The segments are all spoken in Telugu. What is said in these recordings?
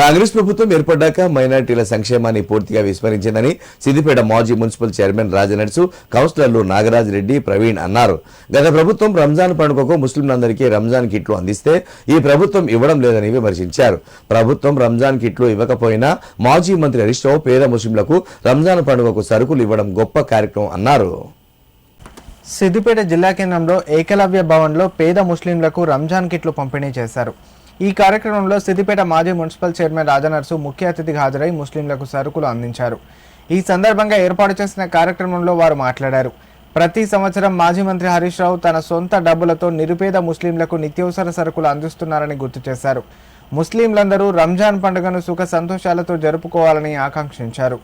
కాంగ్రెస్ ప్రభుత్వం ఏర్పడ్డాక మైనారిటీల సంక్షేమాన్ని పూర్తిగా విస్మరించిందని సిద్దిపేట మాజీ మున్సిపల్ చైర్మన్ రాజనర్సు కౌన్సిలర్లు నాగరాజ్ రెడ్డి ప్రవీణ్ అన్నారు. గత ప్రభుత్వం రంజాన్ పండుగకు ముస్లింలందరికీ రంజాన్ కిట్లు అందిస్తే ఈ ప్రభుత్వం ఇవ్వడం లేదని విమర్శించారు. ప్రభుత్వం రంజాన్ కిట్లు ఇవ్వకపోయినా మాజీ మంత్రి హరీష్ రావు పేద ముస్లింలకు రంజాన్ పండుగకు సరుకులు ఇవ్వడం గొప్ప కార్యక్రమం అన్నారు. సిద్దిపేట జిల్లా కేంద్రంలో ఏకలవ్య భవన్లో పేద ముస్లింలకు రంజాన్ కిట్లు పంపిణీ చేశారు. ఈ కార్యక్రమంలో సిద్దిపేట మాజీ మున్సిపల్ చైర్మన్ రాజనర్సు ముఖ్య అతిథిగా హాజరై ముస్లింలకు సరుకులు అందించారు. ఈ సందర్భంగా ఏర్పాటు చేసిన కార్యక్రమంలో వారు మాట్లాడారు. ప్రతి సంవత్సరం మాజీ మంత్రి హరీష్ రావు తన సొంత డబ్బులతో నిరుపేద ముస్లింలకు నిత్యావసర సరుకులు అందిస్తున్నారని గుర్తు చేశారు. ముస్లింలందరూ రంజాన్ పండుగను సుఖ సంతోషాలతో జరుపుకోవాలని ఆకాంక్షించారు.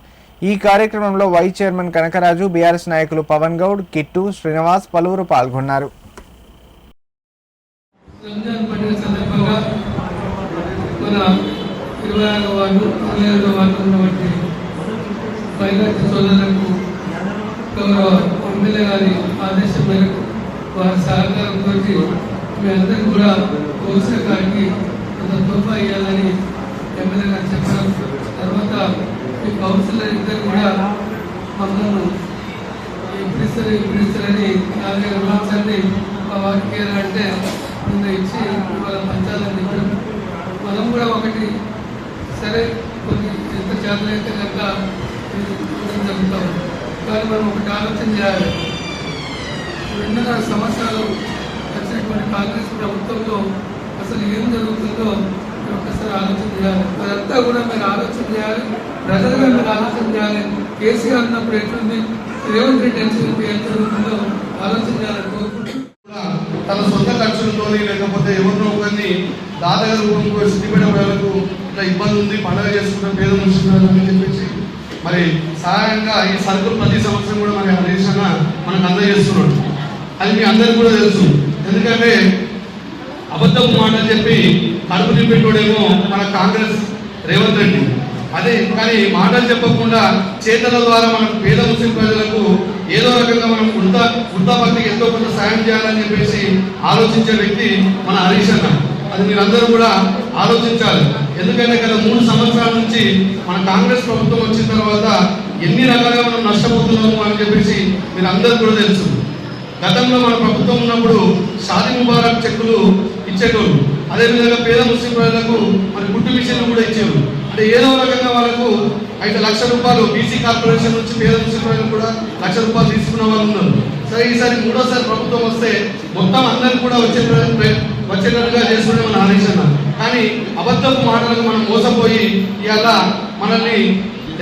ఈ కార్యక్రమంలో వైస్ చైర్మన్ కనకరాజు, బీఆర్ఎస్ నాయకులు పవన్ గౌడ్, కిట్టు, శ్రీనివాస్ పలువురు పాల్గొన్నారు. రంజాన్ పండుగ సందర్భంగా మన 26వ వార్డు 27వ వార్డు ఉన్నటువంటి మైనారిటీ సోదరులకు గౌరవ ఎమ్మెల్యే గారి ఆదేశం మేరకు వారి సహకారంతో మీ అందరికీ కూడా పోషకానికి కొంత తోఫా ఇవ్వాలని ఎమ్మెల్యే గారు చెప్పడం, తర్వాత ఈ కౌన్సిలర్ ఇద్దరు కూడా మమ్మల్ని ఇప్పుడిస్తారని మార్చండి వారికి అంటే నిన్న ఇచ్చి వాళ్ళ పంచాలని చెప్పడం, మనం కూడా ఒకటి సరే కొన్ని ఎంత చేతలైతే కనుక జరుగుతాం. కానీ మనం ఒకటి ఆలోచన చేయాలి. 2.5 సంవత్సరాలు వచ్చినటువంటి కాంగ్రెస్ ప్రభుత్వంలో అసలు ఏం జరుగుతుందో ఒక్కసారి ఆలోచన చేయాలి. అదంతా కూడా మీరు ఆలోచన చేయాలి, ప్రజలుగా మీరు ఆలోచన చేయాలి. కేసీఆర్ ఉన్నప్పుడు ఎట్లుంది, రేవంత్ రెడ్డి ఎంత జరుగుతుందో ఆలోచన చేయాలని కోరుకుంటున్నాను. తన సొంత ఖర్చులతో లేకపోతే ఎవరినో ఒకరిని దాదాగా రూపంలో సిద్ధిపేట ప్రజలకు ఇట్లా ఇబ్బంది ఉంది, పండుగ చేసుకున్న పేద మనుషులని చెప్పేసి మరి సహాయంగా ఈ సరుకులు ప్రతి సంవత్సరం కూడా మన హరీష్ అన్న మనకు అందజేస్తున్నాడు. అది మీ అందరికీ కూడా తెలుసు. ఎందుకంటే అబద్ధపు మాటలు చెప్పి కడుపు నింపేటోడేమో మన కాంగ్రెస్ రేవంత్ రెడ్డి. అదే కానీ మాటలు చెప్పకుండా చేతల ద్వారా మనం పేద ముస్లిం ప్రజలకు ఏదో రకంగా మనం వృద్ధాభక్తికి ఎంతో కొంత సాయం చేయాలని చెప్పేసి ఆలోచించే వ్యక్తి మన హరీష్ అన్న. అది మీరందరూ కూడా ఆలోచించాలి. ఎందుకంటే గత 3 సంవత్సరాల నుంచి మన కాంగ్రెస్ ప్రభుత్వం వచ్చిన తర్వాత ఎన్ని రకాలుగా మనం నష్టపోతున్నాము అని చెప్పేసి మీరందరూ కూడా తెలుసు. గతంలో మన ప్రభుత్వం ఉన్నప్పుడు షాదీ ముబారక్ చెక్కులు ఇచ్చేటోళ్ళు, అదేవిధంగా పేద ముస్లిం ప్రజలకు మరి గుడ్డు మిషన్లు కూడా ఇచ్చేవారు. అంటే ఏదో రకంగా వాళ్ళకు అయితే ₹1,00,000 బీసీ కార్పొరేషన్ నుంచి పేద ముస్లిం ప్రజలు కూడా ₹1,00,000 తీసుకున్న వాళ్ళు ఉన్నారు. సరే ఈసారి 3వ ప్రభుత్వం వస్తే మొత్తం అందరికీ కూడా వచ్చేటట్టుగా చేసుకునే మన హరీష్ అన్న. కానీ అబద్ధపు మాటలకు మనం మోసపోయి ఇవాళ మనల్ని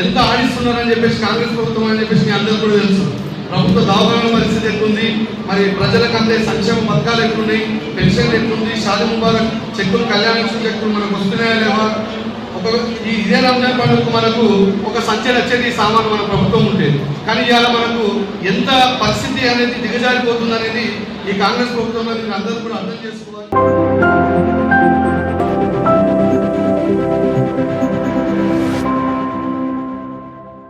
ఎంత ఆడిస్తున్నారని చెప్పేసి కాంగ్రెస్ ప్రభుత్వం అని చెప్పేసి మీ అందరూ కూడా తెలుసు. ప్రభుత్వ దవాఖానాల పరిస్థితి ఎట్లుంది, మరి ప్రజలకు అందే సంక్షేమ పథకాలు ఎట్లున్నాయి, పెన్షన్ ఎట్లుంది, షాదీ ముబారక్ చెక్కులు, కళ్యాణ చెక్కులు మనకు వస్తున్నాయా లేవా, ఇదే రంజాన్ పండుగకు మనకు ఒక సంచలన వచ్చేది సామాను మన ప్రభుత్వం ఉండేది. కానీ ఇవాళ మనకు ఎంత పరిస్థితి అనేది దిగజారిపోతుంది అనేది ఈ కాంగ్రెస్ ప్రభుత్వంలో మీరు అందరూ కూడా అర్థం చేసుకోవాలి.